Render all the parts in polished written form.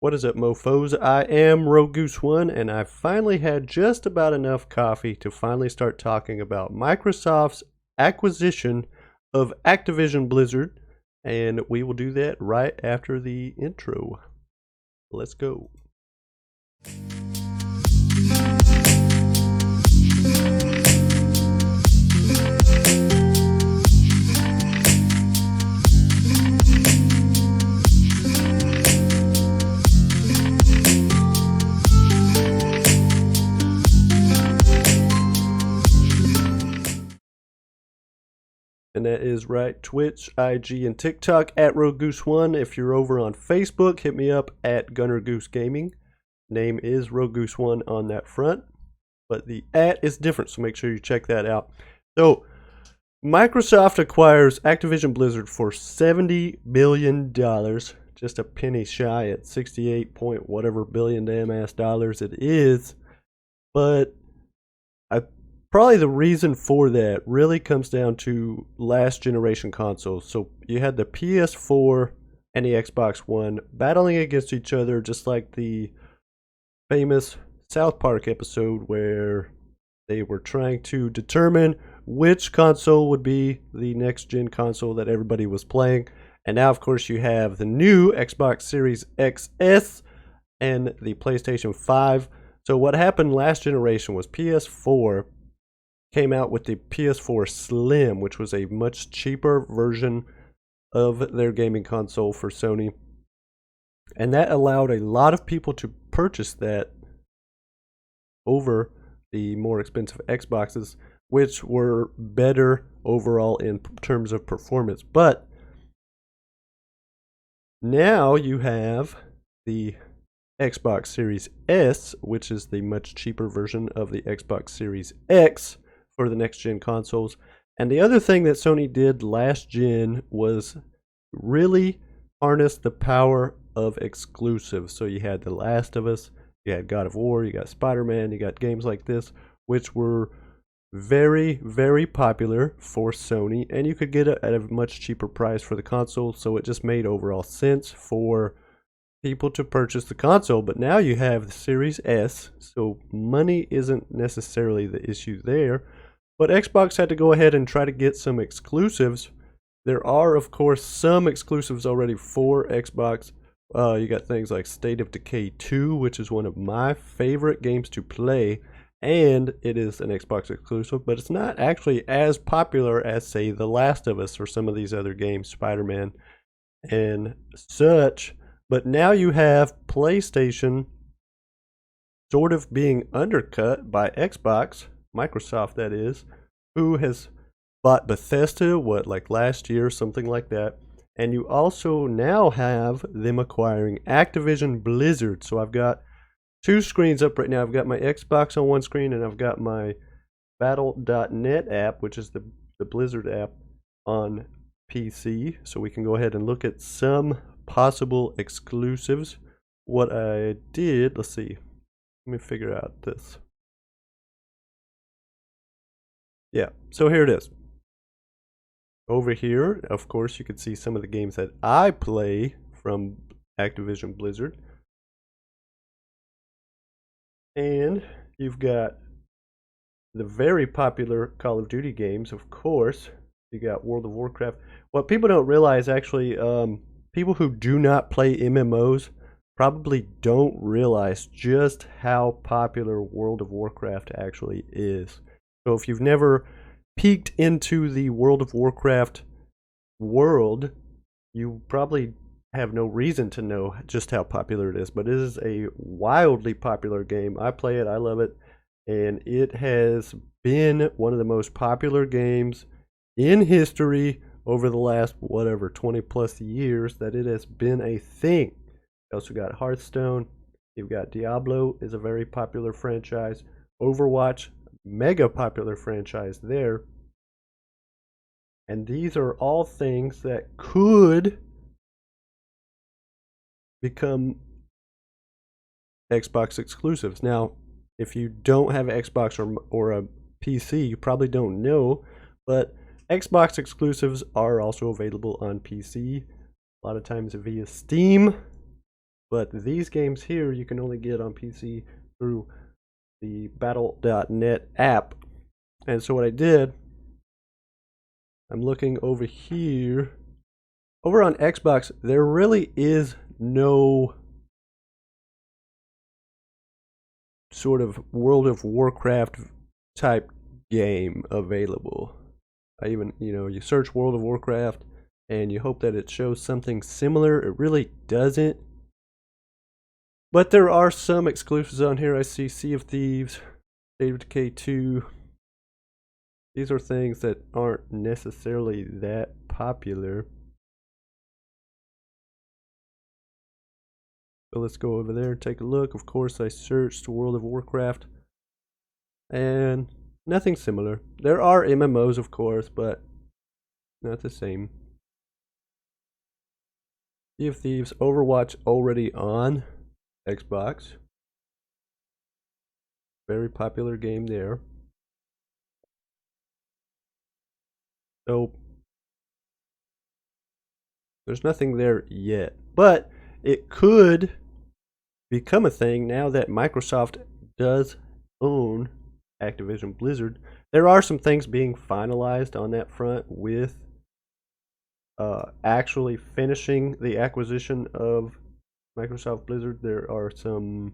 What is up, mofos? I am Rogoose1, and I finally had just about enough coffee to finally start talking about Microsoft's acquisition of Activision Blizzard, and we will do that right after the intro. Let's go. And that is right, Twitch, IG, and TikTok at Rogoose1. If you're over on Facebook, hit me up at Gunner Goose Gaming. Name is Rogoose1 on that front, but the at is different, so make sure you check that out. So, Microsoft acquires Activision Blizzard for $70 billion, just a penny shy at 68 point whatever billion damn ass dollars it is. But probably the reason for that really comes down to last generation consoles. So you had the PS4 and the Xbox One battling against each other, just like the famous South Park episode where they were trying to determine which console would be the next gen console that everybody was playing. And now, of course, you have the new Xbox Series XS and the PlayStation 5. So what happened last generation was PS4 came out with the PS4 Slim, which was a much cheaper version of their gaming console for Sony. And that allowed a lot of people to purchase that over the more expensive Xboxes, which were better overall in terms of performance. But now you have the Xbox Series S, which is the much cheaper version of the Xbox Series X for the next gen consoles. And the other thing that Sony did last gen was really harness the power of exclusives. So you had The Last of Us, you had God of War, you got Spider-Man, you got games like this, which were very, very popular for Sony, and you could get it at a much cheaper price for the console, so it just made overall sense for people to purchase the console. But now you have the Series S, so money isn't necessarily the issue there. But Xbox had to go ahead and try to get some exclusives. There are, of course, some exclusives already for Xbox. You got things like State of Decay 2, which is one of my favorite games to play, and it is an Xbox exclusive, but it's not actually as popular as, say, The Last of Us or some of these other games, Spider-Man and such. But now you have PlayStation sort of being undercut by Xbox, Microsoft that is, who has bought Bethesda, like last year, something like that. And you also now have them acquiring Activision Blizzard. So I've got two screens up right now. I've got my Xbox on one screen, and I've got my Battle.net app, which is the Blizzard app, on PC. So we can go ahead and look at some possible exclusives. What I did, let's see. Let me figure out this. Yeah, so here it is. Over here, of course, you can see some of the games that I play from Activision Blizzard. And you've got the very popular Call of Duty games, of course. You got World of Warcraft. What people don't realize, actually, people who do not play MMOs probably don't realize just how popular World of Warcraft actually is. So if you've never peeked into the World of Warcraft world, you probably have no reason to know just how popular it is. But it is a wildly popular game. I play it, I love it, and it has been one of the most popular games in history over the last, 20 plus years that it has been a thing. You also got Hearthstone, you've got Diablo is a very popular franchise, Overwatch, mega popular franchise there. And these are all things that could become Xbox exclusives. Now, if you don't have an Xbox or a PC, you probably don't know, but Xbox exclusives are also available on PC, a lot of times via Steam. But these games here you can only get on PC through the Battle.net app. And so what I did, I'm looking over here. Over on Xbox, there really is no sort of World of Warcraft type game available. I even, you search World of Warcraft and you hope that it shows something similar. It really doesn't. But there are some exclusives on here. I see Sea of Thieves, State of Decay 2. These are things that aren't necessarily that popular. So let's go over there and take a look. Of course, I searched World of Warcraft and nothing similar. There are MMOs, of course, but not the same. Sea of Thieves, Overwatch already on Xbox. Very popular game there. So there's nothing there yet, but it could become a thing now that Microsoft does own Activision Blizzard. There are some things being finalized on that front with actually finishing the acquisition of Microsoft Blizzard. There are some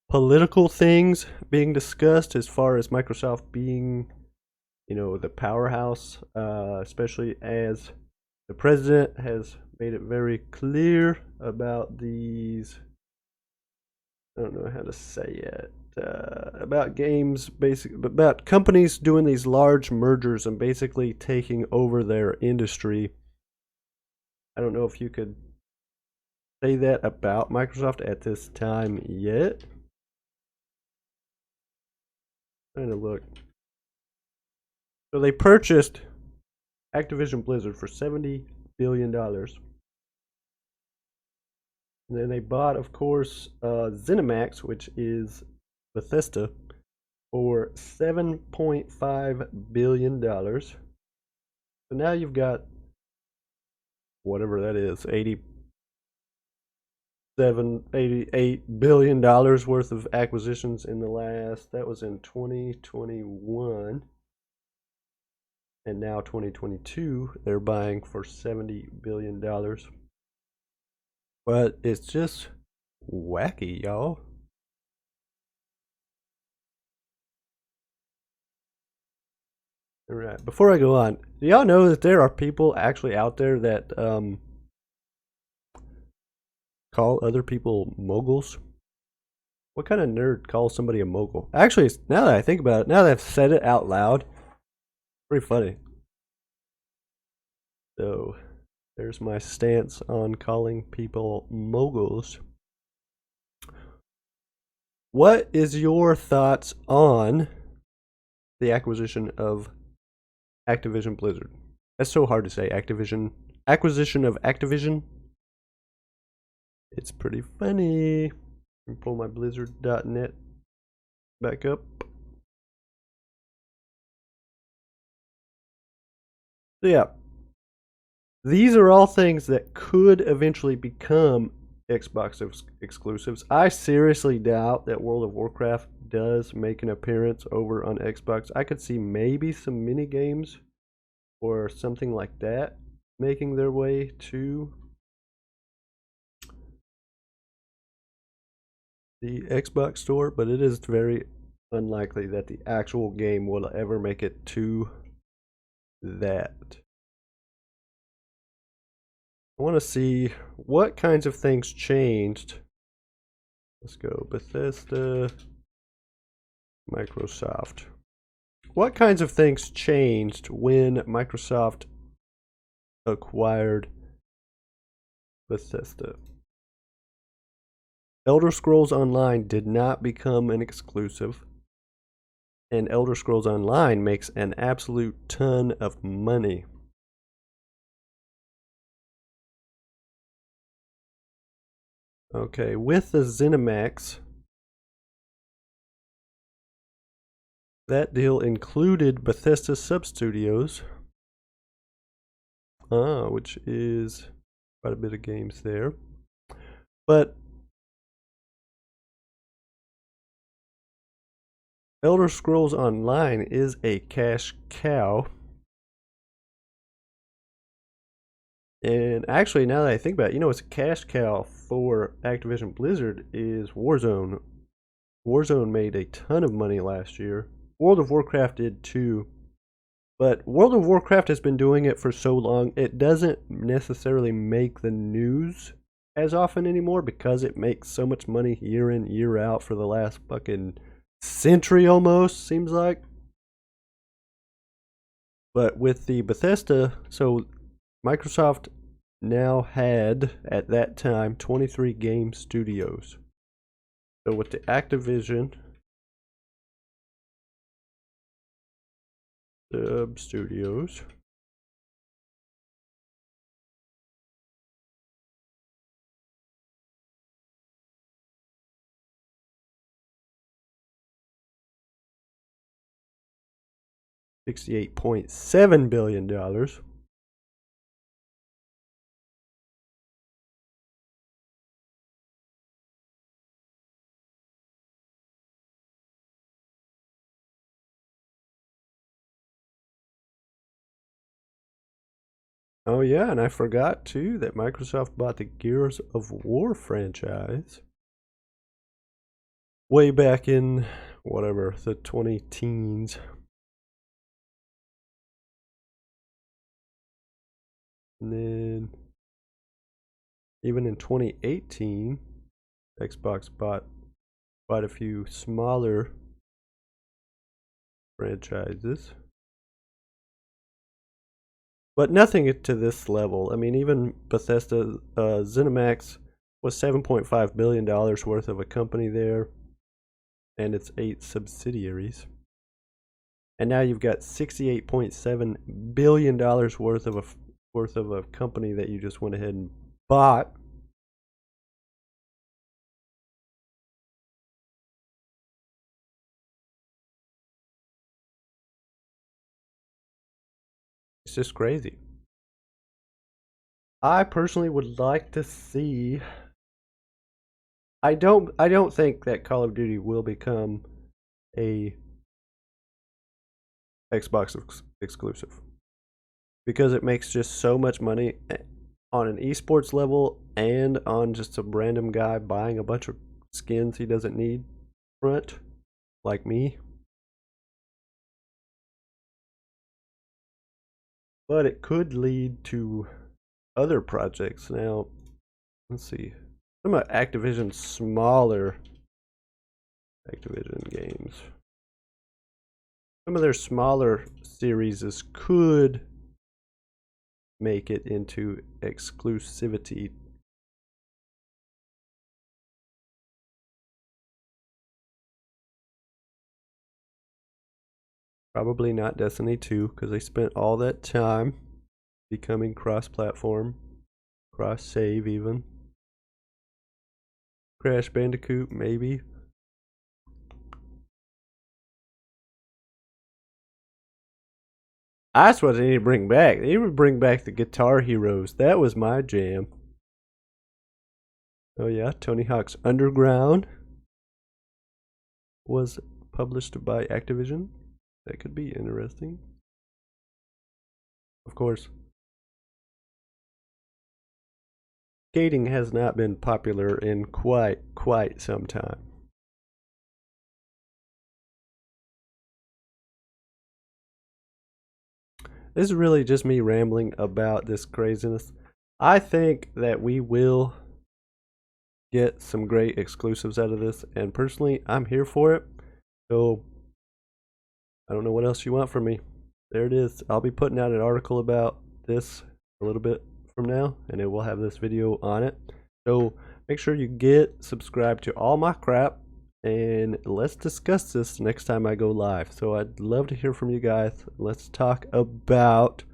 political things being discussed as far as Microsoft being, the powerhouse, especially as the president has made it very clear about these, I don't know how to say it, about games, about companies doing these large mergers and basically taking over their industry. I don't know if you could say that about Microsoft at this time yet. Trying to look. So they purchased Activision Blizzard for $70 billion. And then they bought, of course, ZeniMax, which is Bethesda, for $7.5 billion. So now you've got whatever that is, $88 billion worth of acquisitions in the last, that was in 2021. And now 2022, they're buying for $70 billion. But it's just wacky, y'all. Alright, before I go on, do y'all know that there are people actually out there that call other people moguls? What kind of nerd calls somebody a mogul? Actually, now that I think about it, now that I've said it out loud, pretty funny. So, there's my stance on calling people moguls. What is your thoughts on the acquisition of Activision Blizzard? That's so hard to say. Activision. Acquisition of Activision. It's pretty funny. Let me pull my Blizzard.net back up. So yeah, these are all things that could eventually become Xbox exclusives. I seriously doubt that World of Warcraft does make an appearance over on Xbox. I could see maybe some mini games or something like that making their way to the Xbox store, but it is very unlikely that the actual game will ever make it to that. I want to see what kinds of things changed. Let's go Bethesda, Microsoft. What kinds of things changed when Microsoft acquired Bethesda? Elder Scrolls Online did not become an exclusive, and Elder Scrolls Online makes an absolute ton of money. Okay, with the ZeniMax, that deal included Bethesda Sub-Studios, which is quite a bit of games there. But Elder Scrolls Online is a cash cow. And actually, now that I think about it, it's a cash cow for Activision Blizzard is Warzone. Warzone made a ton of money last year. World of Warcraft did too. But World of Warcraft has been doing it for so long, it doesn't necessarily make the news as often anymore because it makes so much money year in, year out for the last fucking century almost, seems like. But with the Bethesda, so Microsoft now had, at that time, 23 game studios. So with the Activision studios, $68.7 billion. Oh yeah, and I forgot too that Microsoft bought the Gears of War franchise way back in whatever, the 20-teens. And then even in 2018, Xbox bought quite a few smaller franchises. But nothing to this level. I mean, even Bethesda, ZeniMax was $7.5 billion worth of a company there, and its 8 subsidiaries. And now you've got $68.7 billion worth of a company that you just went ahead and bought. It's just crazy. I personally would like to see. I don't think that Call of Duty will become a Xbox exclusive because it makes just so much money on an esports level and on just some random guy buying a bunch of skins he doesn't need front, like me. But it could lead to other projects. Now, let's see. Some of Activision's smaller Activision games. Some of their smaller series could make it into exclusivity. Probably not Destiny 2 because they spent all that time becoming cross-platform, cross-save even. Crash Bandicoot, maybe. That's what they need to bring back. They need to bring back the Guitar Heroes. That was my jam. Oh yeah, Tony Hawk's Underground was published by Activision. That could be interesting. Of course, skating has not been popular in quite some time. This is really just me rambling about this craziness. I think that we will get some great exclusives out of this, and personally, I'm here for it. So, I don't know what else you want from me. There it is. I'll be putting out an article about this a little bit from now, and it will have this video on it. So, make sure you get subscribed to all my crap, and let's discuss this next time I go live. So I'd love to hear from you guys. Let's talk about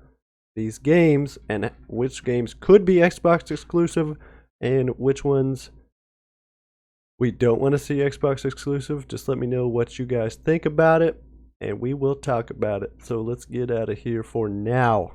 these games and which games could be Xbox exclusive and which ones we don't want to see Xbox exclusive. Just let me know what you guys think about it, and we will talk about it. So let's get out of here for now.